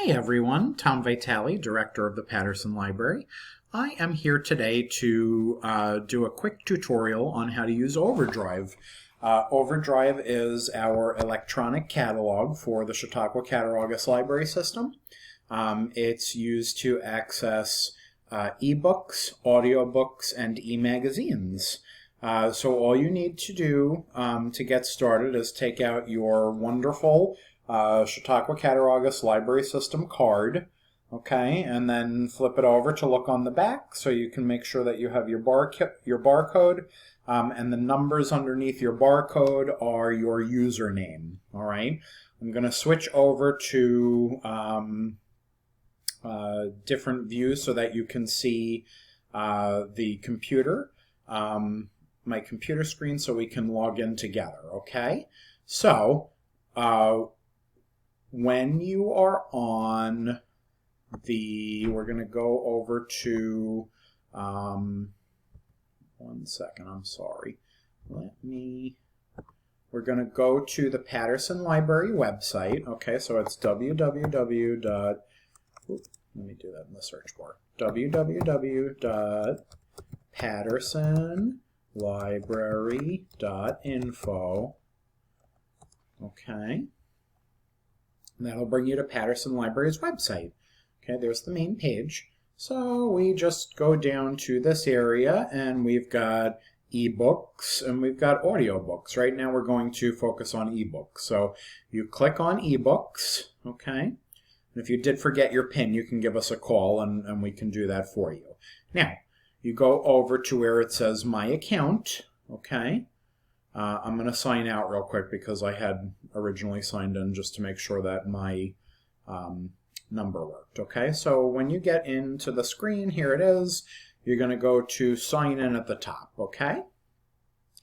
Hi everyone, Tom Vitale, Director of the Patterson Library. I am here today to do a quick tutorial on how to use Overdrive. Overdrive is our electronic catalog for the Chautauqua Cattaraugus Library System. It's used to access eBooks, audiobooks, and e-magazines. So all you need to do to get started is take out your wonderful Chautauqua Cattaraugus Library System card, okay, and then flip it over to look on the back so you can make sure that you have your barcode, and the numbers underneath your barcode are your username. All right, I'm going to switch over to different views so that you can see the computer, my computer screen, so we can log in together. Okay, so when you are on we're going to go over to, one second, I'm sorry. We're going to go to the Patterson Library website. Okay, so it's let me do that in the search bar. www.pattersonlibrary.info. Okay. And that'll bring you to Patterson Library's website. Okay, there's the main page. So we just go down to this area and we've got eBooks and we've got audiobooks. Right now we're going to focus on eBooks. So you click on eBooks, okay? And if you did forget your PIN, you can give us a call and we can do that for you. Now, you go over to where it says My Account, okay? I'm going to sign out real quick because I had originally signed in just to make sure that my number worked. Okay, so when you get into the screen, here it is, you're going to go to sign in at the top. Okay,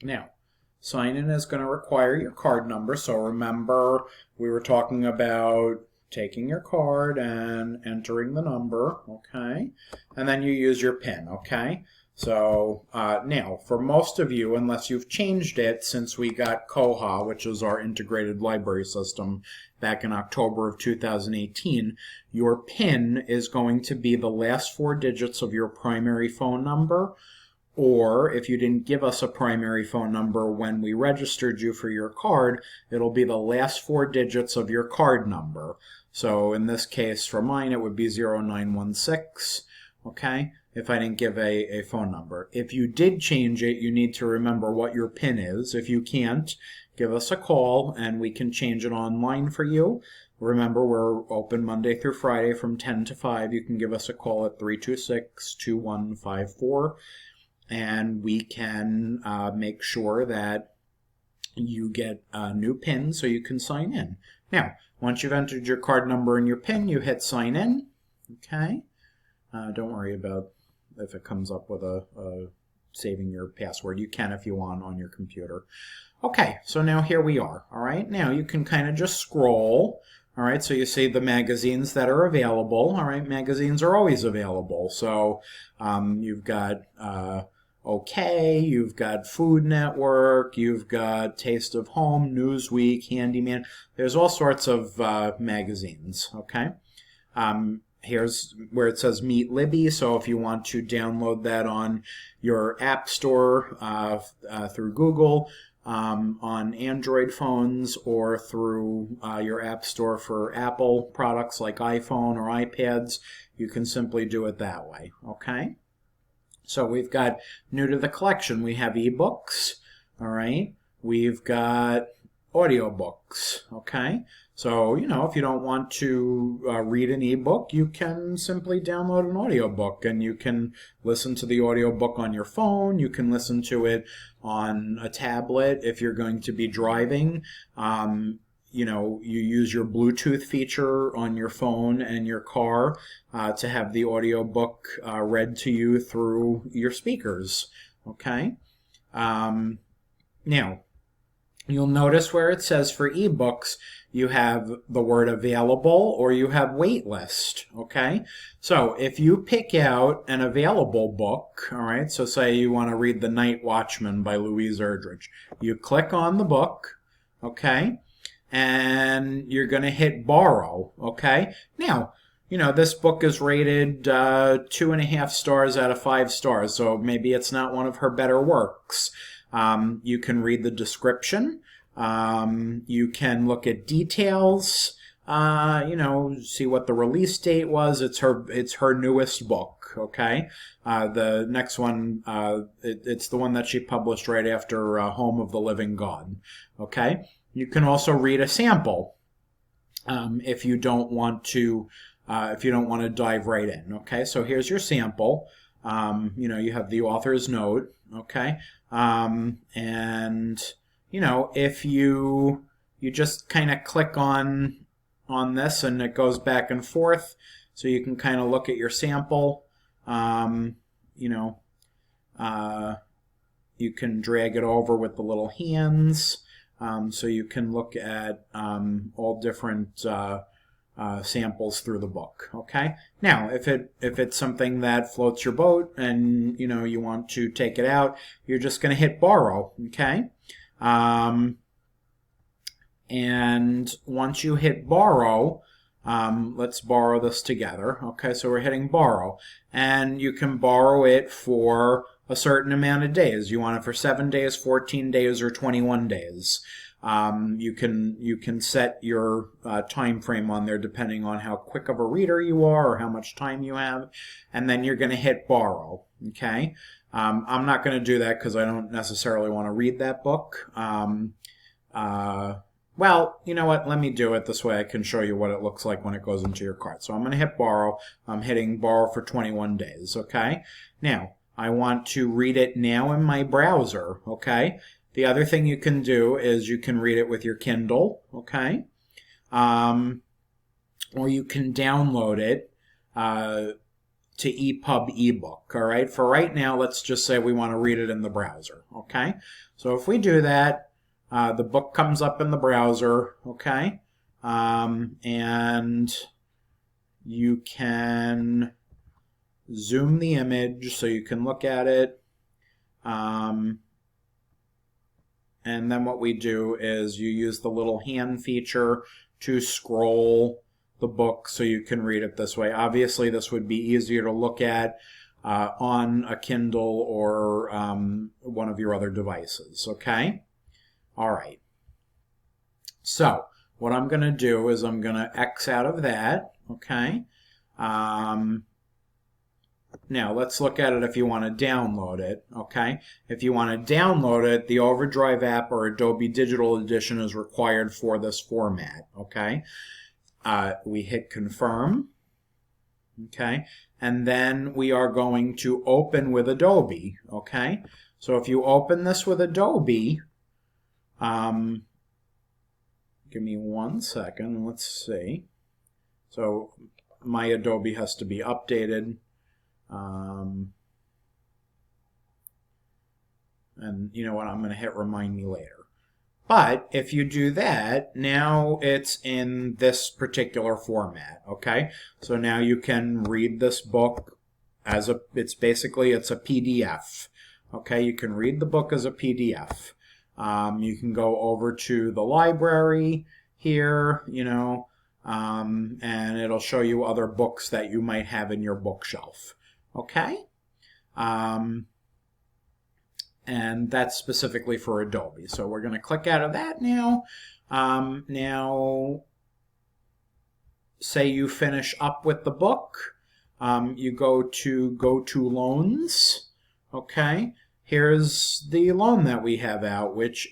now sign in is going to require your card number, so remember we were talking about taking your card and entering the number. Okay, and then you use your PIN. Okay, so now, for most of you, unless you've changed it since we got Koha, which is our integrated library system, back in October of 2018, your PIN is going to be the last 4 digits of your primary phone number, or if you didn't give us a primary phone number when we registered you for your card, it'll be the last 4 digits of your card number. So in this case, for mine, it would be 0916, okay? If I didn't give a phone number. If you did change it, you need to remember what your PIN is. If you can't, give us a call and we can change it online for you. Remember, we're open Monday through Friday from 10 to 5. You can give us a call at 326-2154 and we can make sure that you get a new PIN so you can sign in. Now, once you've entered your card number and your PIN, you hit sign in. Okay. Don't worry about if it comes up with a saving your password. You can if you want on your computer. Okay, so now here we are. All right, now you can kind of just scroll. All right, so you see the magazines that are available. All right, magazines are always available. So you've got OK, you've got Food Network, you've got Taste of Home, Newsweek, Handyman. There's all sorts of magazines. Okay. Here's where it says Meet Libby, so if you want to download that on your App Store through Google, on Android phones, or through your App Store for Apple products like iPhone or iPads, you can simply do it that way, okay? So we've got new to the collection, we have eBooks, all right? We've got audiobooks, okay? So, you know, if you don't want to read an ebook, you can simply download an audiobook and you can listen to the audiobook on your phone. You can listen to it on a tablet if you're going to be driving. You know, you use your Bluetooth feature on your phone and your car to have the audiobook read to you through your speakers, okay? Now, you'll notice where it says for eBooks, you have the word available or you have wait list, okay? So if you pick out an available book, all right, so say you want to read The Night Watchman by Louise Erdrich, you click on the book, okay? and you're going to hit borrow, okay? Now, this book is rated 2.5 stars out of 5 stars, so maybe it's not one of her better works. You can read the description. You can look at details. See what the release date was. It's her newest book, okay? The next one, it's the one that she published right after Home of the Living God, okay? You can also read a sample if you don't want to dive right in, okay? So here's your sample. You have the author's note, okay? If you just kind of click on this and it goes back and forth, so you can kind of look at your sample. You can drag it over with the little hands, so you can look at all different samples through the book. Okay. Now, if it's something that floats your boat and you want to take it out, you're just going to hit borrow. Okay. And once you hit borrow, let's borrow this together. Okay, so we're hitting borrow, and you can borrow it for a certain amount of days. You want it for 7 days, 14 days, or 21 days. You can set your time frame on there depending on how quick of a reader you are or how much time you have, and then you're going to hit borrow. Okay, I'm not going to do that because I don't necessarily want to read that book. Well, you know what? Let me do it this way. I can show you what it looks like when it goes into your cart. So I'm going to hit borrow. I'm hitting borrow for 21 days, okay? Now, I want to read it now in my browser, okay? The other thing you can do is you can read it with your Kindle, okay? Or you can download it to EPUB ebook, all right? For right now, let's just say we want to read it in the browser, okay? So if we do that, the book comes up in the browser, okay? And you can zoom the image so you can look at it. And then what we do is you use the little hand feature to scroll the book so you can read it this way. Obviously, this would be easier to look at on a Kindle or one of your other devices, okay? All right. So what I'm going to do is I'm going to X out of that, okay? Now let's look at it if you want to download it, okay? If you want to download it, the Overdrive app or Adobe Digital Edition is required for this format, okay? We hit confirm, okay? And then we are going to open with Adobe, okay? So if you open this with Adobe, give me 1 second, let's see. So my Adobe has to be updated. And you know what, I'm going to hit remind me later. But if you do that, now it's in this particular format, okay? So now you can read this book as it's a PDF, okay? You can read the book as a PDF. You can go over to the library here, and it'll show you other books that you might have in your bookshelf. Okay? And that's specifically for Adobe. So we're going to click out of that now. Now, say you finish up with the book. You go to loans. Okay? Here's the loan that we have out, which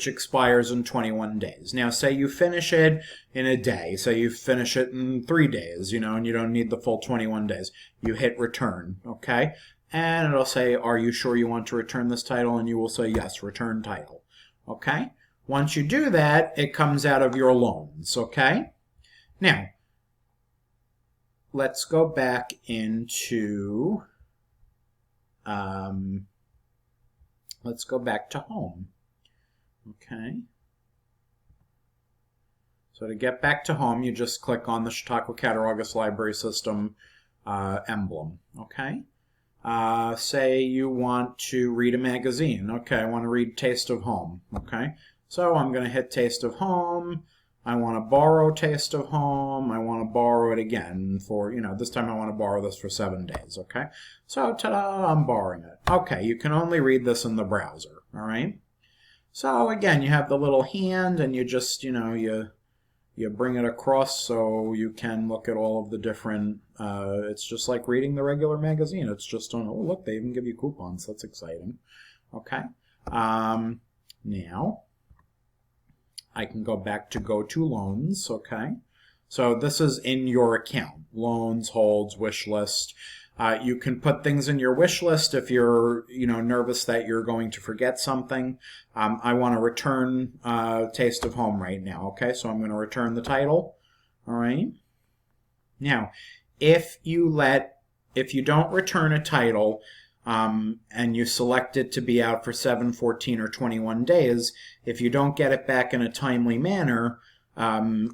expires in 21 days. Now, say you finish it in a day. Say you finish it in 3 days, and you don't need the full 21 days. You hit return, okay? And it'll say, are you sure you want to return this title? And you will say, yes, return title, okay? Once you do that, it comes out of your loans, okay? Now, let's go back into, let's go back to home. Okay. So to get back to home, you just click on the Chautauqua Cattaraugus Library System emblem. Okay. Say you want to read a magazine. Okay, I want to read Taste of Home. Okay, so I'm going to hit Taste of Home. I want to borrow Taste of Home. I want to borrow it again for, this time I want to borrow this for 7 days. Okay, so ta-da, I'm borrowing it. Okay, you can only read this in the browser. All right, so again, you have the little hand and you just, you bring it across so you can look at all of the different, it's just like reading the regular magazine. It's just on, oh, look, they even give you coupons. That's exciting. Okay. Now, I can go back to Go to Loans. Okay. So this is in your account. Loans, holds, wish list. You can put things in your wish list if you're, nervous that you're going to forget something. I want to return Taste of Home right now. Okay, so I'm going to return the title. All right. Now, if you don't return a title and you select it to be out for 7, 14, or 21 days, if you don't get it back in a timely manner,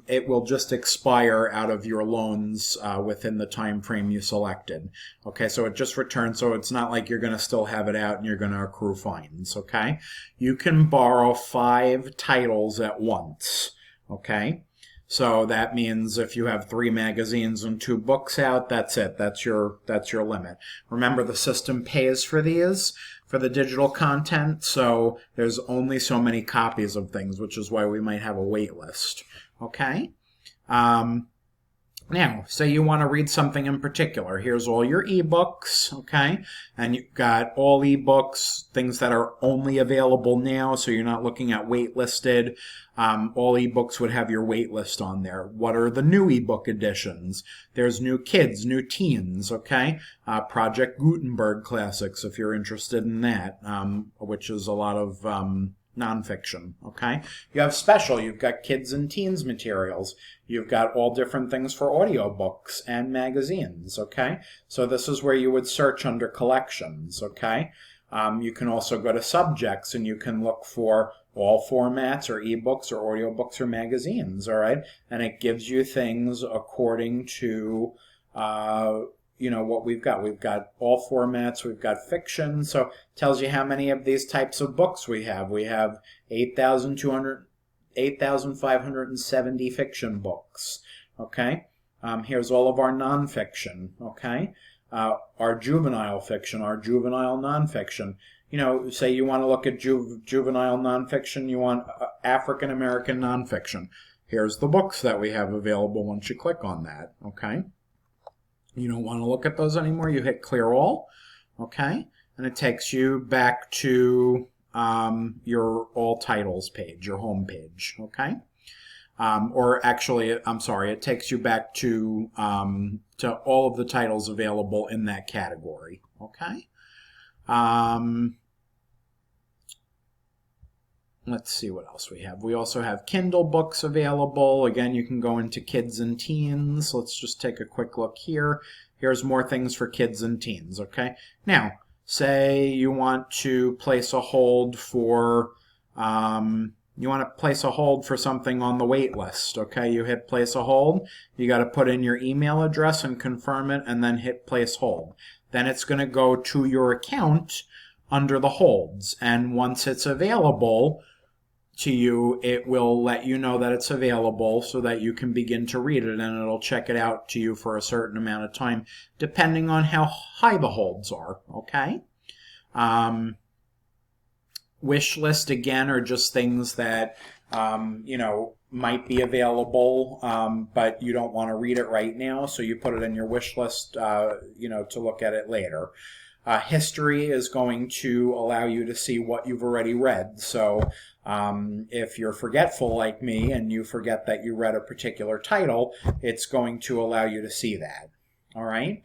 it will just expire out of your loans within the time frame you selected. Okay, so it just returns, so it's not like you're going to still have it out and you're going to accrue fines. Okay, you can borrow 5 titles at once. Okay, so that means if you have 3 magazines and 2 books out, that's it. That's your limit. Remember, the system pays for these, for the digital content, so there's only so many copies of things, which is why we might have a wait list. Okay? Now, say you want to read something in particular. Here's all your ebooks, okay? And you've got all ebooks, things that are only available now, so you're not looking at waitlisted. All ebooks would have your wait list on there. What are the new ebook editions? There's new kids, new teens, okay? Project Gutenberg classics, if you're interested in that, which is a lot of nonfiction, okay? You have special, you've got kids and teens materials. You've got all different things for audiobooks and magazines, okay? So this is where you would search under collections, okay? You can also go to subjects and you can look for all formats or ebooks or audiobooks or magazines, all right? And it gives you things according to what we've got. We've got all formats, we've got fiction, so it tells you how many of these types of books we have. We have 8,570 fiction books, okay? Here's all of our nonfiction, okay? Our juvenile fiction, our juvenile nonfiction. Say you want to look at juvenile nonfiction, you want African American nonfiction. Here's the books that we have available once you click on that, okay? You don't want to look at those anymore, you hit clear all, okay? And it takes you back to your all titles page, your home page, okay? Or actually, I'm sorry, it takes you back to all of the titles available in that category, okay? Let's see what else we have. We also have Kindle books available. Again, you can go into kids and teens. Let's just take a quick look here. Here's more things for kids and teens, okay? Now, say you want to place a hold for something on the wait list, okay? You hit place a hold. You got to put in your email address and confirm it and then hit place hold. Then it's going to go to your account under the holds, and once it's available to you, it will let you know that it's available so that you can begin to read it, and it'll check it out to you for a certain amount of time depending on how high the holds are, okay? Wish list, again, are just things that might be available, but you don't want to read it right now, so you put it in your wish list to look at it later. History is going to allow you to see what you've already read. So if you're forgetful like me and you forget that you read a particular title, it's going to allow you to see that. All right?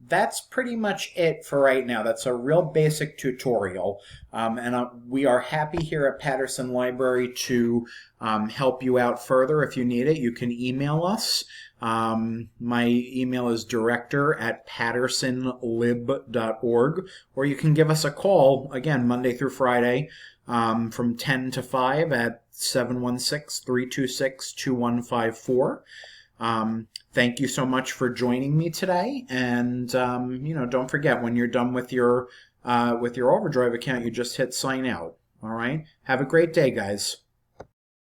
That's pretty much it for right now. That's a real basic tutorial. And we are happy here at Patterson Library to help you out further if you need it. You can email us. My email is director@pattersonlib.org, or you can give us a call, again, Monday through Friday, from 10 to 5 at 716-326-2154. Thank you so much for joining me today. And don't forget, when you're done with your Overdrive account, you just hit sign out. All right. Have a great day, guys.